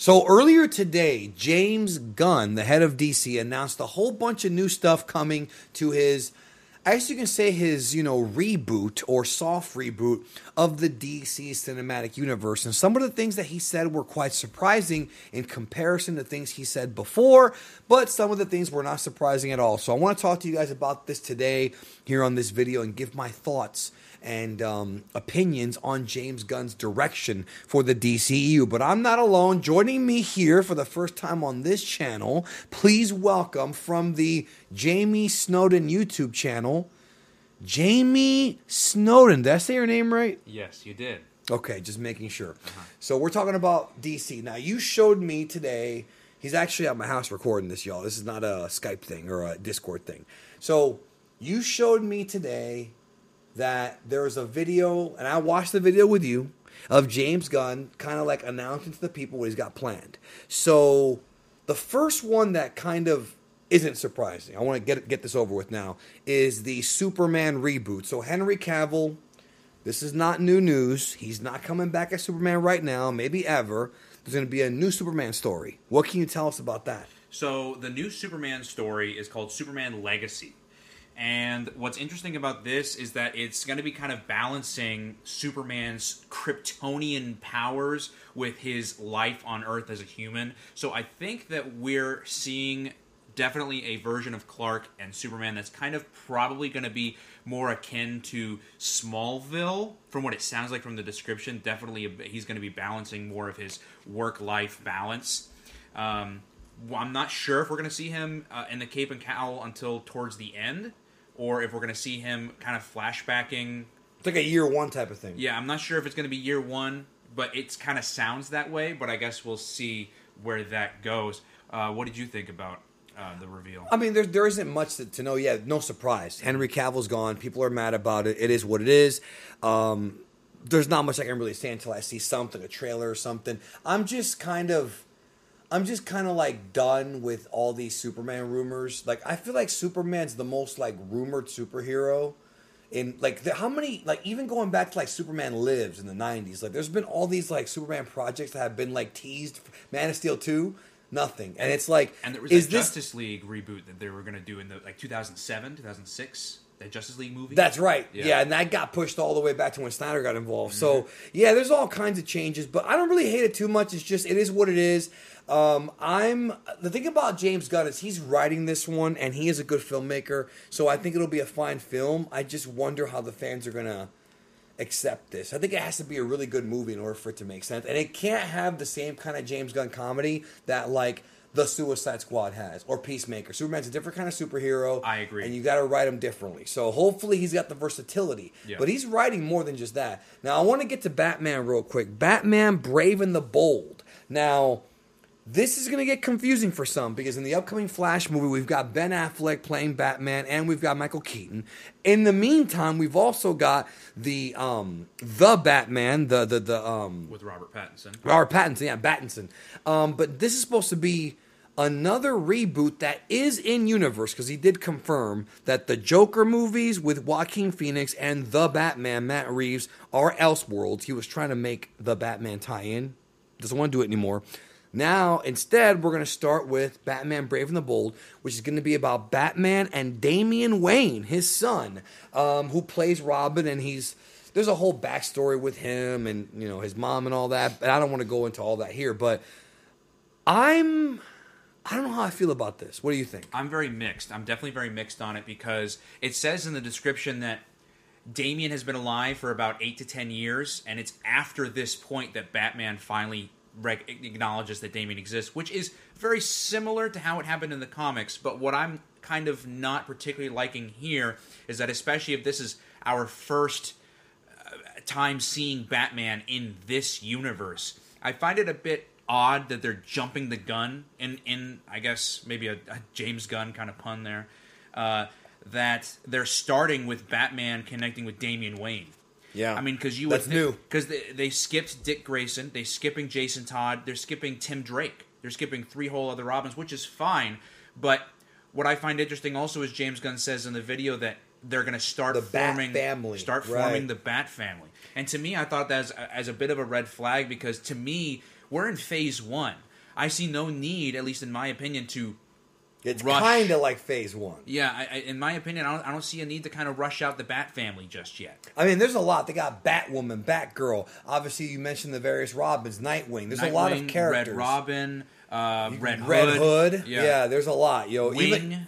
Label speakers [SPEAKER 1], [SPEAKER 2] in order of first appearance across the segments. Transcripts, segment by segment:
[SPEAKER 1] So earlier today, James Gunn, the head of DC, announced a whole bunch of new stuff coming to his, I guess you can say his, reboot or soft reboot of the DC cinematic universe. And some of the things that he said were quite surprising in comparison to things he said before, but some of the things were not surprising at all. So I want to talk to you guys about this today here on this video and give my thoughts and opinions on James Gunn's direction for the DCEU. But I'm not alone. Joining me here for the first time on this channel, please welcome from the Jamie Snowden YouTube channel, Jamie Snowden. Did I say your name right?
[SPEAKER 2] Yes, you did.
[SPEAKER 1] Okay, just making sure. So we're talking about DC. Now, you showed me today, he's actually at my house recording this, y'all. This is not a Skype thing or a Discord thing. So you showed me today that there's a video, and I watched the video with you, of James Gunn kind of like announcing to the people what he's got planned. So the first one that kind of isn't surprising, I want to get this over with now, is the Superman reboot. So Henry Cavill, this is not new news. He's not coming back as Superman right now, maybe ever. There's going to be a new Superman story. What can you tell us about that?
[SPEAKER 2] So the new Superman story is called Superman Legacy. And what's interesting about this is that it's going to be kind of balancing Superman's Kryptonian powers with his life on Earth as a human. So I think that we're seeing definitely a version of Clark and Superman that's kind of probably going to be more akin to Smallville, from what it sounds like from the description. Definitely he's going to be balancing more of his work-life balance. I'm not sure if we're going to see him in the cape and cowl until towards the end, or if we're going to see him kind of flashbacking.
[SPEAKER 1] It's like a year one type of thing.
[SPEAKER 2] Yeah, I'm not sure if it's going to be year one, but it kind of sounds that way, but I guess we'll see where that goes. What did you think about the reveal?
[SPEAKER 1] I mean, there isn't much to know yet. No surprise. Henry Cavill's gone. People are mad about it. It is what it is. There's not much I can really say until I see something, a trailer or something. I'm just kind of like done with all these Superman rumors. Like, I feel like Superman's the most like rumored superhero in like how many, like, even going back to like Superman Lives in the 90s. Like, there's been all these like Superman projects that have been like teased. Man of Steel 2, nothing. And it's like,
[SPEAKER 2] and there was a Justice League reboot that they were going to do in the like 2007, 2006. That Justice League movie? That's
[SPEAKER 1] right. Yeah, and that got pushed all the way back to when Snyder got involved. So, yeah, there's all kinds of changes, but I don't really hate it too much. It's just, it is what it is. The thing about James Gunn is he's writing this one, and he is a good filmmaker, so I think it'll be a fine film. I just wonder how the fans are going to accept this. I think it has to be a really good movie in order for it to make sense, and it can't have the same kind of James Gunn comedy that, like, the Suicide Squad has, or Peacemaker. Superman's a different kind of superhero.
[SPEAKER 2] I agree.
[SPEAKER 1] And you got to write him differently. So hopefully he's got the versatility. Yeah. But he's writing more than just that. Now, I want to get to Batman real quick. Batman Brave and the Bold. Now, this is going to get confusing for some, because in the upcoming Flash movie, we've got Ben Affleck playing Batman, and we've got Michael Keaton. In the meantime, we've also got the Batman,
[SPEAKER 2] with Robert Pattinson.
[SPEAKER 1] Robert Pattinson, yeah, Pattinson. But this is supposed to be another reboot that is in universe, because he did confirm that the Joker movies with Joaquin Phoenix and the Batman, Matt Reeves, are Elseworlds. He was trying to make the Batman tie-in. Doesn't want to do it anymore. Now, instead, we're going to start with Batman Brave and the Bold, which is going to be about Batman and Damian Wayne, his son, who plays Robin, and there's a whole backstory with him and, his mom and all that, but I don't want to go into all that here, but I don't know how I feel about this. What do you think?
[SPEAKER 2] I'm very mixed. I'm definitely very mixed on it, because it says in the description that Damian has been alive for about 8 to 10 years, and it's after this point that Batman finally acknowledges that Damian exists, which is very similar to how it happened in the comics. But what I'm kind of not particularly liking here is that, especially if this is our first time seeing Batman in this universe, I find it a bit odd that they're jumping the gun in I guess maybe a James Gunn kind of pun there, that they're starting with Batman connecting with Damian Wayne.
[SPEAKER 1] Yeah,
[SPEAKER 2] I mean, because you would think, because they skipped Dick Grayson, they're skipping Jason Todd, they're skipping Tim Drake, they're skipping 3 whole other Robins, which is fine. But what I find interesting also is James Gunn says in the video that they're going to start forming the Bat Family, and to me, I thought that as a bit of a red flag, because to me, we're in phase 1. I see no need, at least in my opinion, to
[SPEAKER 1] It's
[SPEAKER 2] rush.
[SPEAKER 1] kind of like Phase 1.
[SPEAKER 2] Yeah, in my opinion, I don't see a need to kind of rush out the Bat family just yet.
[SPEAKER 1] I mean, there's a lot. They got Batwoman, Batgirl. Obviously, you mentioned the various Robins, Nightwing. There's a lot of characters.
[SPEAKER 2] Red Robin, Red
[SPEAKER 1] Hood.
[SPEAKER 2] Yeah.
[SPEAKER 1] Yeah, there's a lot. Yo,
[SPEAKER 2] Wing.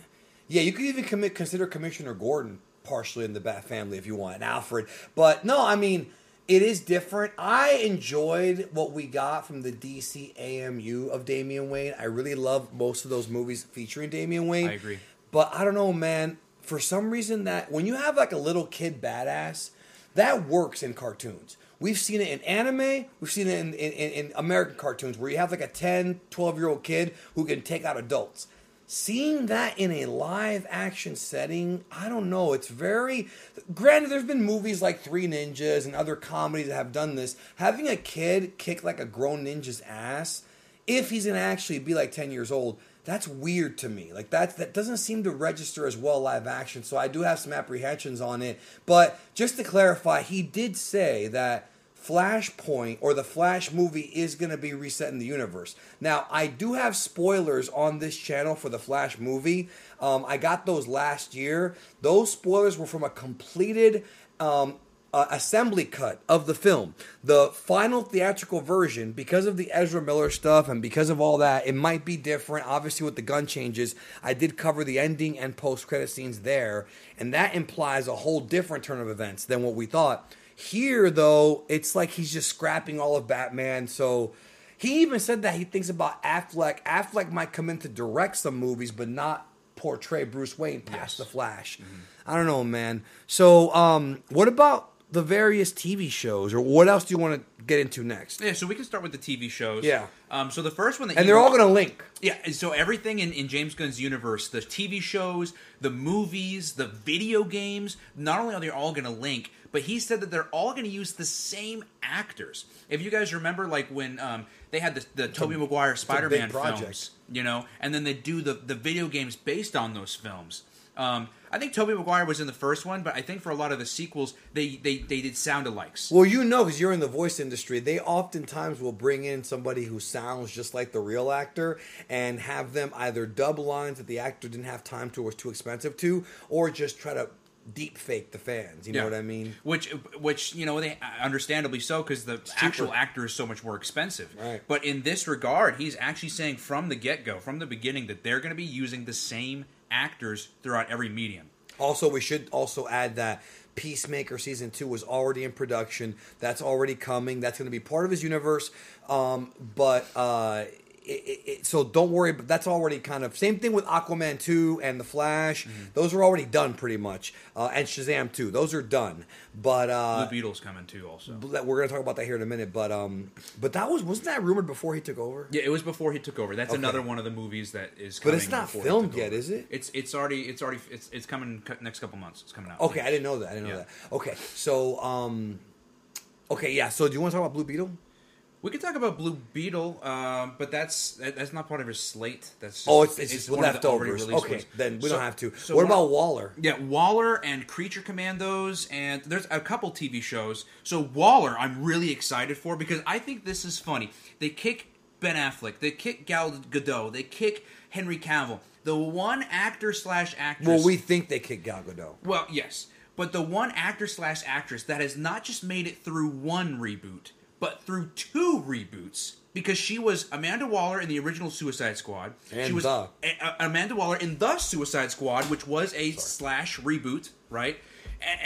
[SPEAKER 1] You could even consider Commissioner Gordon partially in the Bat family if you want, and Alfred. But no, I mean, it is different. I enjoyed what we got from the DCEU of Damian Wayne. I really love most of those movies featuring Damian Wayne.
[SPEAKER 2] I agree.
[SPEAKER 1] But I don't know, man. For some reason, that when you have like a little kid badass, that works in cartoons. We've seen it in anime. We've seen it in American cartoons where you have like a 10, 12-year-old kid who can take out adults. Seeing that in a live action setting, I don't know. It's very... Granted, there's been movies like Three Ninjas and other comedies that have done this. Having a kid kick like a grown ninja's ass, if he's going to actually be like 10 years old, that's weird to me. Like that doesn't seem to register as well live action. So I do have some apprehensions on it. But just to clarify, he did say that Flashpoint or the Flash movie is going to be reset in the universe. Now, I do have spoilers on this channel for the Flash movie. I got those last year. Those spoilers were from a completed assembly cut of the film. The final theatrical version, because of the Ezra Miller stuff and because of all that, it might be different. Obviously, with the gun changes, I did cover the ending and post-credit scenes there, and that implies a whole different turn of events than what we thought. Here, though, it's like he's just scrapping all of Batman. So he even said that he thinks about Affleck. Affleck might come in to direct some movies, but not portray Bruce Wayne past the Flash. Mm-hmm. I don't know, man. So what about the various TV shows, or what else do you want to get into next?
[SPEAKER 2] Yeah, so we can start with the TV shows.
[SPEAKER 1] Yeah.
[SPEAKER 2] So the first one that
[SPEAKER 1] and they're all going to link.
[SPEAKER 2] Yeah, and so everything in James Gunn's universe, the TV shows, the movies, the video games, not only are they all going to link, but he said that they're all going to use the same actors. If you guys remember, like when they had the Tobey Maguire Spider-Man films, you know, and then they do the video games based on those films. I think Tobey Maguire was in the first one, but I think for a lot of the sequels, they did sound-alikes.
[SPEAKER 1] Well, you know, because you're in the voice industry, they oftentimes will bring in somebody who sounds just like the real actor and have them either dub lines that the actor didn't have time to or was too expensive to, or just try to deep fake the fans. You know what I mean?
[SPEAKER 2] Which you know, they understandably so, because the actual actor is so much more expensive.
[SPEAKER 1] Right.
[SPEAKER 2] But in this regard, he's actually saying from the get-go, from the beginning, that they're going to be using the same actors throughout every medium. Also,
[SPEAKER 1] we should also add that Peacemaker Season 2 was already in production. That's already coming. That's going to be part of his universe. So don't worry, but that's already kind of... Same thing with Aquaman 2 and The Flash. Mm-hmm. Those are already done pretty much. And Shazam 2. Those are done. But
[SPEAKER 2] Blue Beetle's coming too also.
[SPEAKER 1] We're going to talk about that here in a minute. But that wasn't that rumored before he took over?
[SPEAKER 2] Yeah, it was before he took over. That's another one of the movies that is coming.
[SPEAKER 1] But it's not filmed yet, is it?
[SPEAKER 2] It's coming next couple months. It's coming out.
[SPEAKER 1] Okay, I didn't know that. Okay, so So do you want to talk about Blue Beetle?
[SPEAKER 2] We could talk about Blue Beetle, but that's not part of his slate. That's
[SPEAKER 1] just, it's just leftovers. Okay, ones. Then we don't have to. So what about Waller?
[SPEAKER 2] Yeah, Waller and Creature Commandos, and there's a couple TV shows. So Waller, I'm really excited for, because I think this is funny. They kick Ben Affleck, they kick Gal Gadot, they kick Henry Cavill. The one actor/actress.
[SPEAKER 1] Well, we think they kick Gal Gadot.
[SPEAKER 2] Well, yes, but the one actor/actress that has not just made it through one reboot, but through two reboots, because she was Amanda Waller in the original Suicide Squad. She was Amanda Waller in the Suicide Squad, which was a slash reboot, right?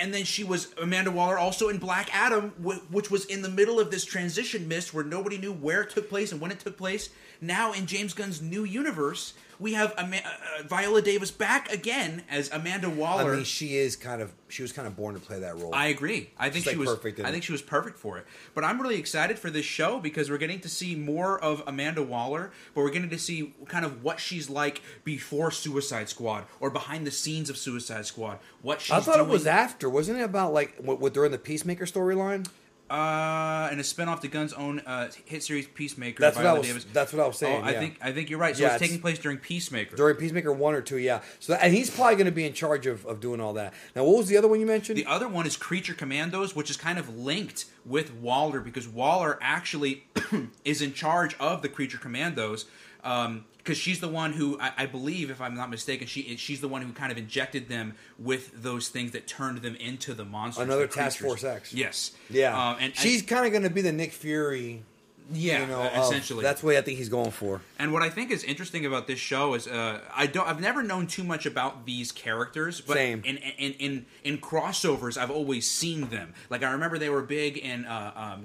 [SPEAKER 2] And then she was Amanda Waller also in Black Adam, which was in the middle of this transition mist where nobody knew where it took place and when it took place. Now in James Gunn's new universe, we have Viola Davis back again as Amanda Waller.
[SPEAKER 1] I mean, she was kind of born to play that role.
[SPEAKER 2] I agree. I think she was perfect. I think she was perfect for it. But I'm really excited for this show because we're getting to see more of Amanda Waller, but we're getting to see kind of what she's like before Suicide Squad or behind the scenes of Suicide Squad. What she's
[SPEAKER 1] I thought doing. It was after, wasn't it? About like what they're in the Peacemaker storyline.
[SPEAKER 2] And a spinoff to Gunn's own hit series Peacemaker.
[SPEAKER 1] That's
[SPEAKER 2] by
[SPEAKER 1] what I
[SPEAKER 2] Viola
[SPEAKER 1] was.
[SPEAKER 2] Davis.
[SPEAKER 1] That's what I was saying.
[SPEAKER 2] Oh,
[SPEAKER 1] yeah.
[SPEAKER 2] I think you're right. So
[SPEAKER 1] Yeah,
[SPEAKER 2] it's taking place during Peacemaker.
[SPEAKER 1] During Peacemaker 1 or 2, yeah. So and he's probably going to be in charge of doing all that. Now, what was the other one you mentioned?
[SPEAKER 2] The other one is Creature Commandos, which is kind of linked with Waller because Waller actually is in charge of the Creature Commandos. Because she's the one who, I believe, if I'm not mistaken, she's the one who kind of injected them with those things that turned them into the monsters.
[SPEAKER 1] Another
[SPEAKER 2] the
[SPEAKER 1] Task Force X.
[SPEAKER 2] Yes.
[SPEAKER 1] Yeah.
[SPEAKER 2] And
[SPEAKER 1] she's kind of going to be the Nick Fury.
[SPEAKER 2] Yeah, essentially.
[SPEAKER 1] That's what I think he's going for.
[SPEAKER 2] And what I think is interesting about this show is I've never known too much about these characters, but
[SPEAKER 1] Same.
[SPEAKER 2] in crossovers I've always seen them. Like I remember they were big in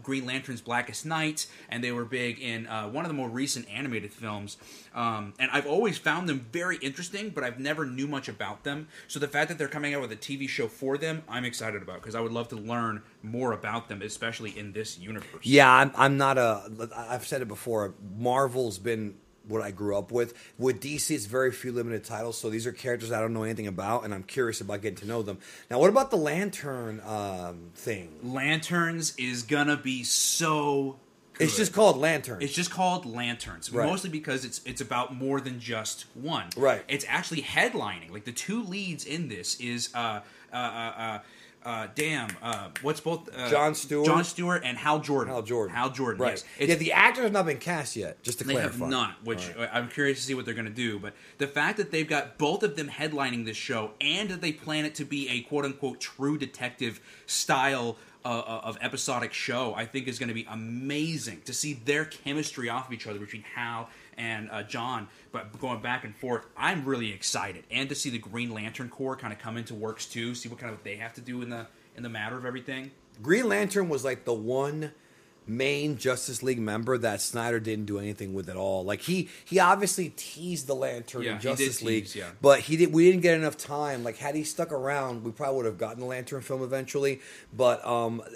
[SPEAKER 2] Green Lantern's Blackest Night, and they were big in one of the more recent animated films. And I've always found them very interesting, but I've never knew much about them. So the fact that they're coming out with a TV show for them, I'm excited about because I would love to learn more about them, especially in this universe.
[SPEAKER 1] Yeah, I'm not I've said it before. Marvel's been what I grew up with. With DC, it's very few limited titles, so these are characters I don't know anything about, and I'm curious about getting to know them. Now, what about the Lantern thing?
[SPEAKER 2] Lanterns is gonna be so good.
[SPEAKER 1] It's just called Lanterns.
[SPEAKER 2] It's just called Lanterns,
[SPEAKER 1] Right.
[SPEAKER 2] mostly because it's about more than just one.
[SPEAKER 1] Right.
[SPEAKER 2] It's actually headlining. Like the two leads in this is what's both
[SPEAKER 1] Jon Stewart
[SPEAKER 2] and Hal Jordan.
[SPEAKER 1] Hal Jordan. Right.
[SPEAKER 2] Yes.
[SPEAKER 1] Yeah, the actor has not been cast yet, just to
[SPEAKER 2] They
[SPEAKER 1] clarify.
[SPEAKER 2] have not, which
[SPEAKER 1] Right.
[SPEAKER 2] I'm curious to see what they're going to do. But the fact that they've got both of them headlining this show and that they plan it to be a quote-unquote true detective style of episodic show, I think is going to be amazing to see their chemistry off of each other between Hal and John, but going back and forth. I'm really excited, and to see the Green Lantern Corps kind of come into works too, see what kind of they have to do in the matter of everything.
[SPEAKER 1] Green Lantern was like the one main Justice League member that Snyder didn't do anything with at all. Like he obviously teased the Lantern in Justice League, but we didn't get enough time. Like had he stuck around, we probably would have gotten the Lantern film eventually. But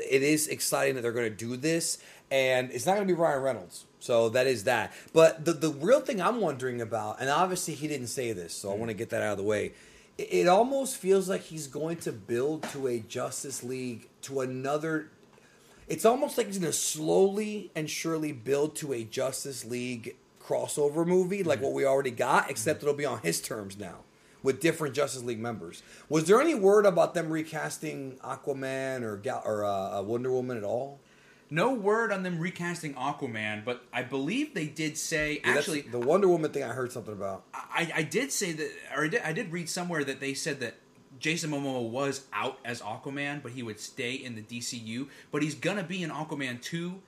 [SPEAKER 1] it is exciting that they're going to do this, and it's not going to be Ryan Reynolds. So that is that. But the real thing I'm wondering about, and obviously he didn't say this, so I want to get that out of the way. It almost feels like he's going to build to a Justice League, to another. It's almost like he's going to slowly and surely build to a Justice League crossover movie, like what we already got, except it'll be on his terms now, with different Justice League members. Was there any word about them recasting Aquaman or Wonder Woman at all?
[SPEAKER 2] No word on them recasting Aquaman, but I believe they did say,
[SPEAKER 1] Yeah,
[SPEAKER 2] actually,
[SPEAKER 1] the Wonder Woman thing I heard something about.
[SPEAKER 2] I did say that, or I did read somewhere that they said that Jason Momoa was out as Aquaman, but he would stay in the DCU. But he's gonna be in Aquaman 2,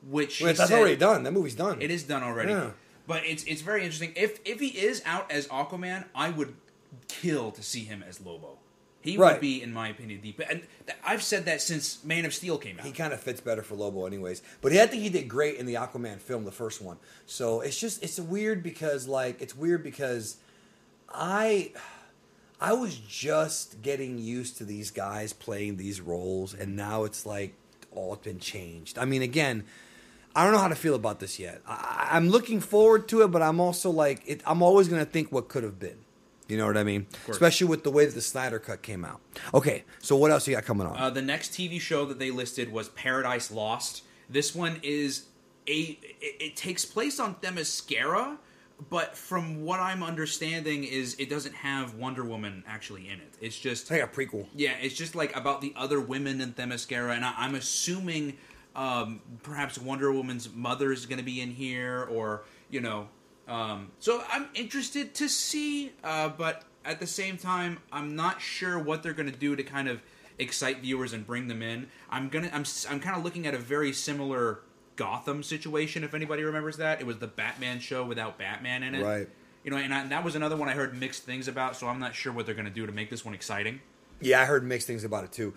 [SPEAKER 2] which
[SPEAKER 1] That's already done. That movie's done.
[SPEAKER 2] It is done already.
[SPEAKER 1] Yeah.
[SPEAKER 2] But it's very interesting. If he is out as Aquaman, I would kill to see him as Lobo. He would be, in my opinion, deep. And I've said that since Man of Steel came out.
[SPEAKER 1] He kind of fits better for Lobo anyways. But I think he did great in the Aquaman film, the first one. So it's weird because I was just getting used to these guys playing these roles, and now it's like all been changed. I mean, again, I don't know how to feel about this yet. I'm looking forward to it, but I'm also like, I'm always going to think what could have been. You know what I mean? Especially with the way that the Snyder Cut came out. Okay, so what else you got coming on?
[SPEAKER 2] The next TV show that they listed was Paradise Lost. This one is it takes place on Themyscira, but from what I'm understanding is it doesn't have Wonder Woman actually in it. It's just
[SPEAKER 1] like a prequel.
[SPEAKER 2] Yeah, it's just like about the other women in Themyscira, and I'm assuming perhaps Wonder Woman's mother is going to be in here, or you know. So I'm interested to see, but at the same time, I'm not sure what they're going to do to kind of excite viewers and bring them in. I'm kind of looking at a very similar Gotham situation, if anybody remembers that. It was the Batman show without Batman in it.
[SPEAKER 1] Right.
[SPEAKER 2] You know, and that was another one I heard mixed things about, so I'm not sure what they're going to do to make this one exciting.
[SPEAKER 1] Yeah, I heard mixed things about it too.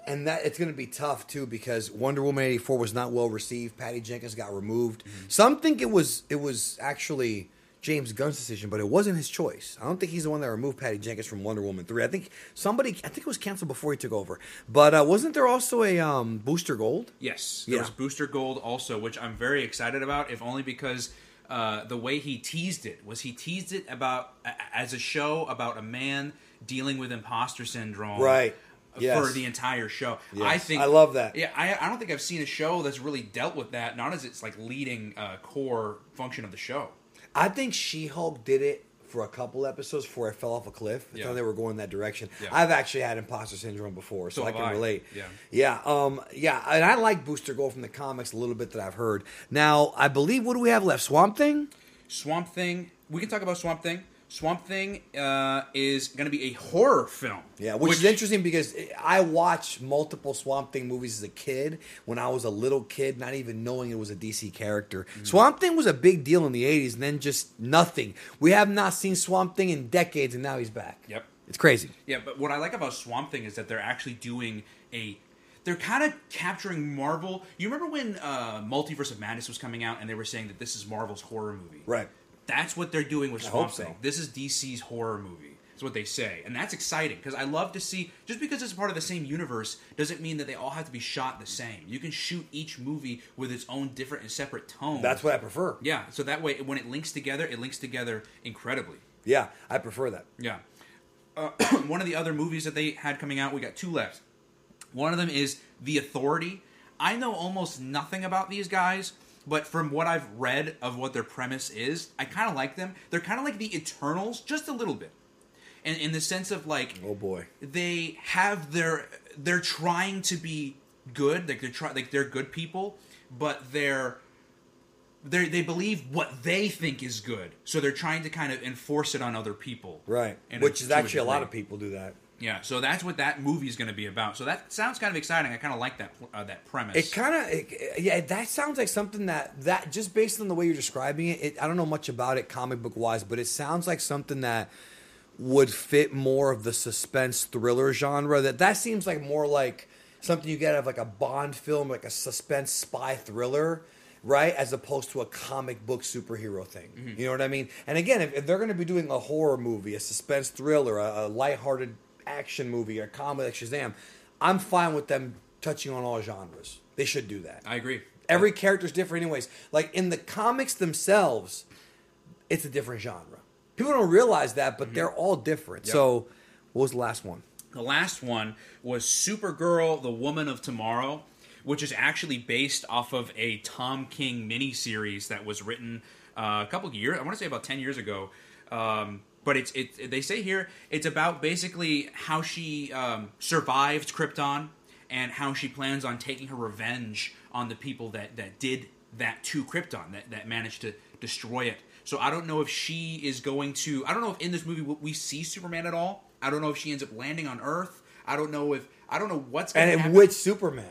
[SPEAKER 1] And that it's going to be tough too because Wonder Woman 84 was not well received. Patty Jenkins got removed. Mm-hmm. Some think it was actually James Gunn's decision, but it wasn't his choice. I don't think he's the one that removed Patty Jenkins from Wonder Woman 3. I think it was canceled before he took over. But wasn't there also a Booster Gold?
[SPEAKER 2] Yes, there was Booster Gold also, which I'm very excited about, if only because the way he teased it about as a show about a man dealing with imposter syndrome.
[SPEAKER 1] Right. Yes.
[SPEAKER 2] for the entire show.
[SPEAKER 1] Yes. I love that.
[SPEAKER 2] Yeah, I don't think I've seen a show that's really dealt with that, not as its like leading core function of the show.
[SPEAKER 1] I think She-Hulk did it for a couple episodes before I fell off a cliff. I
[SPEAKER 2] Yeah.
[SPEAKER 1] thought they were going that direction.
[SPEAKER 2] Yeah.
[SPEAKER 1] I've actually had imposter syndrome before, so I
[SPEAKER 2] have
[SPEAKER 1] can
[SPEAKER 2] I.
[SPEAKER 1] relate.
[SPEAKER 2] Yeah.
[SPEAKER 1] Yeah, and I like Booster Gold from the comics a little bit that I've heard. Now, I believe, what do we have left? Swamp Thing?
[SPEAKER 2] Swamp Thing. We can talk about Swamp Thing. Swamp Thing is going to be a horror film.
[SPEAKER 1] Yeah, which is interesting because I watched multiple Swamp Thing movies as a kid when I was a little kid, not even knowing it was a DC character. Mm-hmm. Swamp Thing was a big deal in the 80s, and then just nothing. We have not seen Swamp Thing in decades, and now he's back.
[SPEAKER 2] Yep.
[SPEAKER 1] It's crazy.
[SPEAKER 2] Yeah, but what I like about Swamp Thing is that they're actually doing they're kind of capturing Marvel. You remember when Multiverse of Madness was coming out, and they were saying that this is Marvel's horror movie?
[SPEAKER 1] Right.
[SPEAKER 2] That's what they're doing with Swamp
[SPEAKER 1] so.
[SPEAKER 2] Thing. This is DC's horror movie. That's what they say. And that's exciting, because I love to see, just because it's part of the same universe, doesn't mean that they all have to be shot the same. You can shoot each movie with its own different and separate tone.
[SPEAKER 1] That's what I prefer.
[SPEAKER 2] Yeah, so that way, when it links together incredibly.
[SPEAKER 1] Yeah, I prefer that.
[SPEAKER 2] Yeah. One of the other movies that they had coming out, we got two left. One of them is The Authority. I know almost nothing about these guys, but from what I've read of what their premise is, I kind of like them. They're kind of like the Eternals, just a little bit. And in the sense of like,
[SPEAKER 1] oh boy,
[SPEAKER 2] they have they're trying to be good, like they're good people, but they believe what they think is good, so they're trying to kind of enforce it on other people,
[SPEAKER 1] right? Which is actually a lot of people do that.
[SPEAKER 2] Yeah, so that's what that movie is going to be about. So that sounds kind of exciting. I kind of like that premise.
[SPEAKER 1] It kind of, that sounds like something that just based on the way you're describing it, I don't know much about it comic book wise, but it sounds like something that would fit more of the suspense thriller genre. That seems like more like something you get out of like a Bond film, like a suspense spy thriller, right? As opposed to a comic book superhero thing. Mm-hmm. You know what I mean? And again, if they're going to be doing a horror movie, a suspense thriller, a lighthearted action movie, or a comedy like Shazam, I'm fine with them touching on all genres. They should do that.
[SPEAKER 2] I agree.
[SPEAKER 1] Every character's different anyways. Like in the comics themselves, it's a different genre. People don't realize that, but they're all different. Yep. So, what was the last one?
[SPEAKER 2] The last one was Supergirl, The Woman of Tomorrow, which is actually based off of a Tom King miniseries that was written a couple of years, I want to say about 10 years ago. But they say here it's about basically how she survived Krypton and how she plans on taking her revenge on the people that did that to Krypton, that managed to destroy it. So I don't know if she is going to... I don't know if in this movie we see Superman at all. I don't know if she ends up landing on Earth. I don't know what's going to happen.
[SPEAKER 1] And which Superman?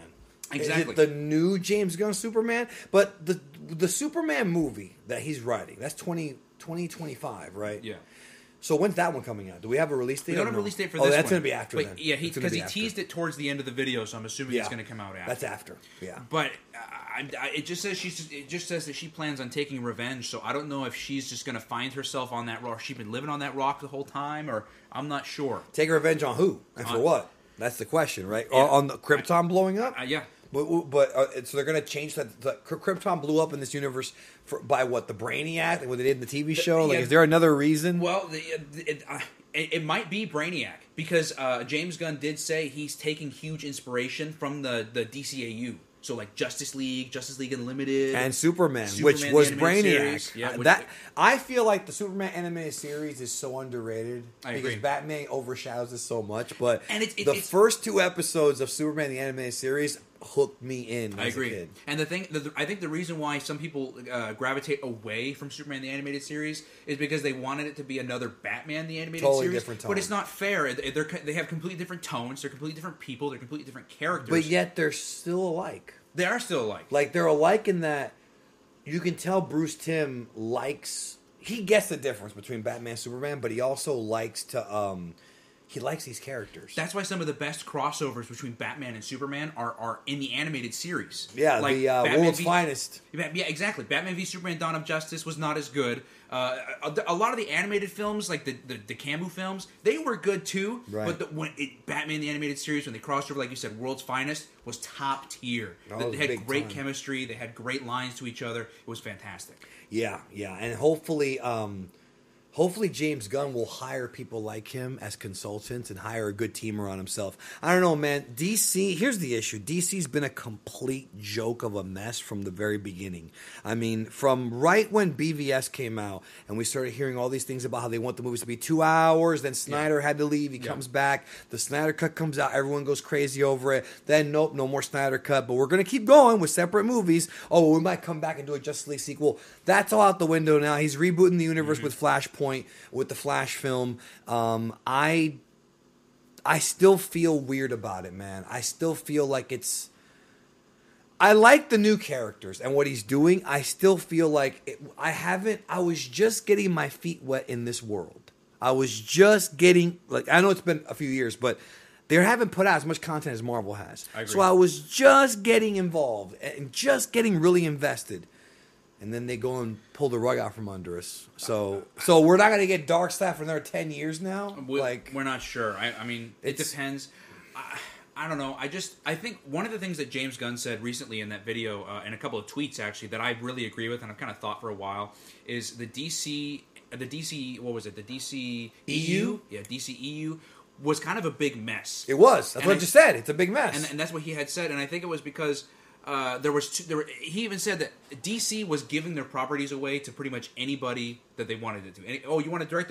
[SPEAKER 2] Exactly.
[SPEAKER 1] Is it the new James Gunn Superman? But the Superman movie that he's writing, that's 2025, right?
[SPEAKER 2] Yeah.
[SPEAKER 1] So when's that one coming out? Do we have a release date?
[SPEAKER 2] We don't have a release date for this one.
[SPEAKER 1] Oh, that's going to be after then.
[SPEAKER 2] Yeah, because he teased it towards the end of the video, so I'm assuming it's going to come out after.
[SPEAKER 1] That's after, yeah.
[SPEAKER 2] But it just says that she plans on taking revenge, so I don't know if she's just going to find herself on that rock. She's been living on that rock the whole time, or I'm not sure.
[SPEAKER 1] Take revenge on who? And for what? That's the question, right?
[SPEAKER 2] Yeah.
[SPEAKER 1] On the Krypton blowing up?
[SPEAKER 2] Yeah.
[SPEAKER 1] But so they're going to change that. Krypton blew up in this universe by what, the Brainiac, like what they did in the TV show. Like, is there another reason?
[SPEAKER 2] Well, it might be Brainiac, because James Gunn did say he's taking huge inspiration from the DCEU. So like Justice League Unlimited,
[SPEAKER 1] and Superman, which was Brainiac.
[SPEAKER 2] Yeah,
[SPEAKER 1] I feel like the Superman animated series is so underrated because
[SPEAKER 2] agree.
[SPEAKER 1] Batman overshadows it so much. But
[SPEAKER 2] the
[SPEAKER 1] first two episodes of Superman the animated series hooked me in.
[SPEAKER 2] I agree.
[SPEAKER 1] A kid.
[SPEAKER 2] And I think the reason why some people gravitate away from Superman the animated series is because they wanted it to be another Batman the animated series.
[SPEAKER 1] Different tone.
[SPEAKER 2] But it's not fair. They have completely different tones. They're completely different people. They're completely different characters.
[SPEAKER 1] But yet they're still alike.
[SPEAKER 2] They are still alike.
[SPEAKER 1] Like, they're alike in that you can tell Bruce Timm likes... He gets the difference between Batman and Superman, but he also likes to... he likes these characters.
[SPEAKER 2] That's why some of the best crossovers between Batman and Superman are in the animated series.
[SPEAKER 1] Yeah,
[SPEAKER 2] like
[SPEAKER 1] the World's Finest.
[SPEAKER 2] Yeah, exactly. Batman v Superman: Dawn of Justice was not as good. A lot of the animated films, like the Camus films, they were good too.
[SPEAKER 1] Right.
[SPEAKER 2] But Batman the animated series, when they crossed over, like you said, World's Finest was top tier. They had great chemistry. They had great lines to each other. It was fantastic.
[SPEAKER 1] Yeah, and hopefully... Hopefully James Gunn will hire people like him as consultants and hire a good team around himself. I don't know, man. DC, here's the issue. DC's been a complete joke of a mess from the very beginning. I mean, from right when BVS came out and we started hearing all these things about how they want the movies to be 2 hours, then Snyder had to leave, he comes back, the Snyder Cut comes out, everyone goes crazy over it. Then, nope, no more Snyder Cut, but we're going to keep going with separate movies. Oh, well, we might come back and do a Justice League sequel. That's all out the window now. He's rebooting the universe with Flashpoint. With the Flash film, I still feel weird about it, man. I still feel like it's. I like the new characters and what he's doing. I still feel like I was just getting my feet wet in this world. I was just getting I know it's been a few years, but they haven't put out as much content as Marvel has.
[SPEAKER 2] I agree.
[SPEAKER 1] So I was just getting involved and just getting really invested. And then they go and pull the rug out from under us. So we're not going to get Darkseid for another 10 years now?
[SPEAKER 2] We're not sure. I mean, it depends. I don't know. I think one of the things that James Gunn said recently in that video, and a couple of tweets actually, that I really agree with and I've kind of thought for a while, is the DC, what was it? The DCEU? Yeah, DCEU was kind of a big mess.
[SPEAKER 1] It was. That's what I just said. It's a big mess.
[SPEAKER 2] And that's what he had said. And I think it was because... he even said that DC was giving their properties away to pretty much anybody that they wanted it to. You want to direct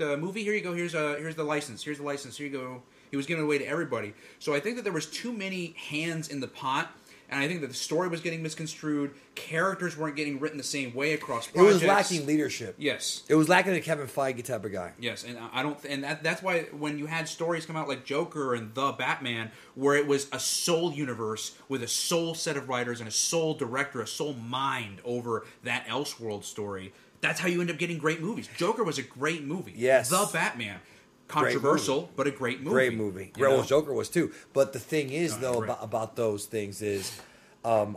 [SPEAKER 2] a movie? Here you go. Here's the license. Here's the license. Here you go. He was giving it away to everybody. So I think that there was too many hands in the pot, and I think that the story was getting misconstrued. Characters weren't getting written the same way across projects.
[SPEAKER 1] It was lacking leadership.
[SPEAKER 2] Yes,
[SPEAKER 1] it was lacking a Kevin Feige type of guy.
[SPEAKER 2] Yes, and I don't, and that's why when you had stories come out like Joker and The Batman, where it was a sole universe with a sole set of writers and a sole director, a sole mind over that Elseworld story, that's how you end up getting great movies. Joker was a great movie.
[SPEAKER 1] Yes,
[SPEAKER 2] The Batman. Controversial, but a great movie.
[SPEAKER 1] Great movie. Well, Joker was too. But the thing is, about those things is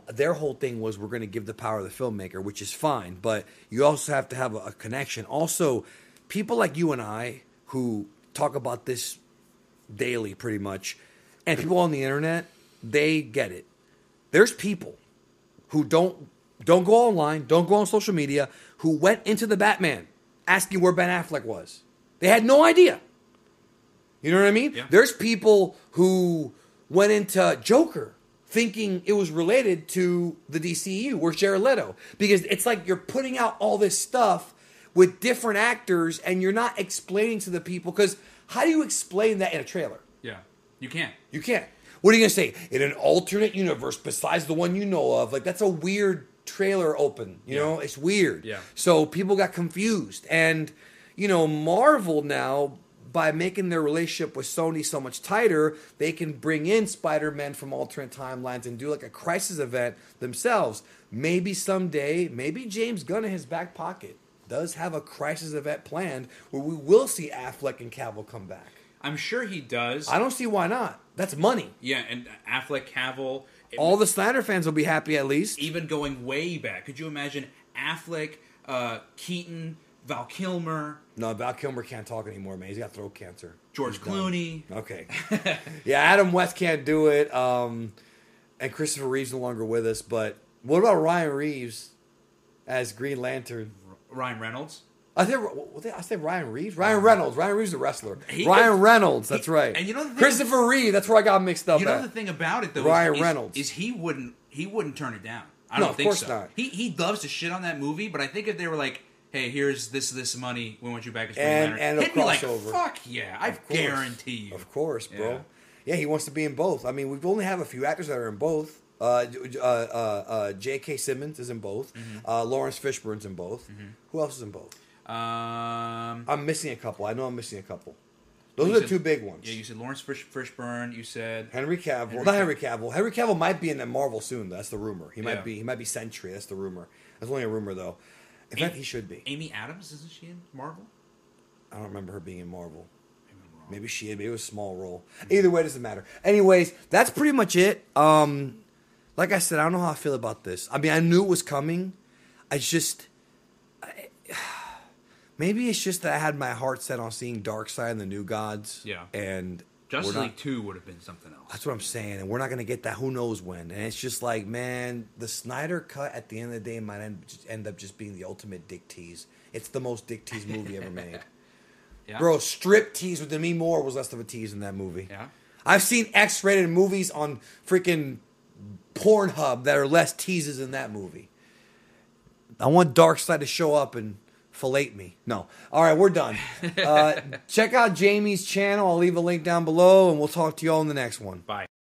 [SPEAKER 1] their whole thing was we're going to give the power to the filmmaker, which is fine. But you also have to have a connection. Also, people like you and I who talk about this daily pretty much, and people on the internet, they get it. There's people who don't go online, don't go on social media, who went into the Batman asking where Ben Affleck was. They had no idea. You know what I mean?
[SPEAKER 2] Yeah.
[SPEAKER 1] There's people who went into Joker thinking it was related to the DCEU. Where's Jared Leto? Because it's like you're putting out all this stuff with different actors and you're not explaining to the people. Because how do you explain that in a trailer?
[SPEAKER 2] Yeah, you can't.
[SPEAKER 1] You can't. What are you going to say? In an alternate universe besides the one you know of? Like, that's a weird trailer open. You know? It's weird.
[SPEAKER 2] Yeah.
[SPEAKER 1] So people got confused. And, Marvel now, by making their relationship with Sony so much tighter, they can bring in Spider-Man from alternate timelines and do like a crisis event themselves. Maybe someday, maybe James Gunn in his back pocket does have a crisis event planned where we will see Affleck and Cavill come back.
[SPEAKER 2] I'm sure he does.
[SPEAKER 1] I don't see why not. That's money.
[SPEAKER 2] Yeah, and Affleck, Cavill...
[SPEAKER 1] All the Snyder fans will be happy at least.
[SPEAKER 2] Even going way back. Could you imagine Affleck, Keaton... Val Kilmer.
[SPEAKER 1] No, Val Kilmer can't talk anymore, man. He's got throat cancer.
[SPEAKER 2] George Clooney.
[SPEAKER 1] Okay. Yeah, Adam West can't do it. And Christopher Reeve's no longer with us. But what about Ryan Reeves as Green Lantern?
[SPEAKER 2] Ryan Reynolds?
[SPEAKER 1] I said Ryan Reeves? Ryan Reynolds. Ryan Reeves is a wrestler. Reynolds, that's right.
[SPEAKER 2] And you know the thing,
[SPEAKER 1] Christopher Reeve, that's where I got mixed up.
[SPEAKER 2] You know the thing about it, though,
[SPEAKER 1] Reynolds.
[SPEAKER 2] Is he wouldn't turn it down. I don't think so.
[SPEAKER 1] Not.
[SPEAKER 2] He loves to shit on that movie, but I think if they were like, hey, here's this money, we want you back as Green Lantern.
[SPEAKER 1] And
[SPEAKER 2] he'd be like,
[SPEAKER 1] crossover.
[SPEAKER 2] fuck yeah, I guarantee you.
[SPEAKER 1] Of course, bro. Yeah, he wants to be in both. I mean, we've only have a few actors that are in both. J.K. Simmons is in both.
[SPEAKER 2] Mm-hmm.
[SPEAKER 1] Lawrence Fishburne's in both. Mm-hmm. Who else is in both? I'm missing a couple. I know I'm missing a couple. Those are the two big ones.
[SPEAKER 2] Yeah, you said Lawrence Fishburne. You said
[SPEAKER 1] Henry Cavill. Not Henry Cavill. Henry Cavill might be in the Marvel soon. That's the rumor. He might be. He might be Sentry. That's the rumor. That's only a rumor though. In fact, he should be.
[SPEAKER 2] Amy Adams, isn't she in Marvel?
[SPEAKER 1] I don't remember her being in Marvel. Maybe she is. Maybe it was a small role. Either way, it doesn't matter. Anyways, that's pretty much it. Like I said, I don't know how I feel about this. I mean, I knew it was coming. Maybe it's just that I had my heart set on seeing Darkseid and the New Gods.
[SPEAKER 2] Yeah.
[SPEAKER 1] And
[SPEAKER 2] Justice League 2 would have been something else.
[SPEAKER 1] That's what I'm saying, and we're not going to get that who knows when. And it's just like, man, the Snyder Cut at the end of the day might end up just being the ultimate dick tease. It's the most dick tease movie ever made.
[SPEAKER 2] Yeah.
[SPEAKER 1] Bro, strip tease with Demi Moore was less of a tease in that movie.
[SPEAKER 2] Yeah.
[SPEAKER 1] I've seen X-rated movies on freaking Pornhub that are less teases in that movie. I want Darkseid to show up and fillet me. No. All right, we're done. Check out Jamie's channel. I'll leave a link down below, and we'll talk to you all in the next one.
[SPEAKER 2] Bye.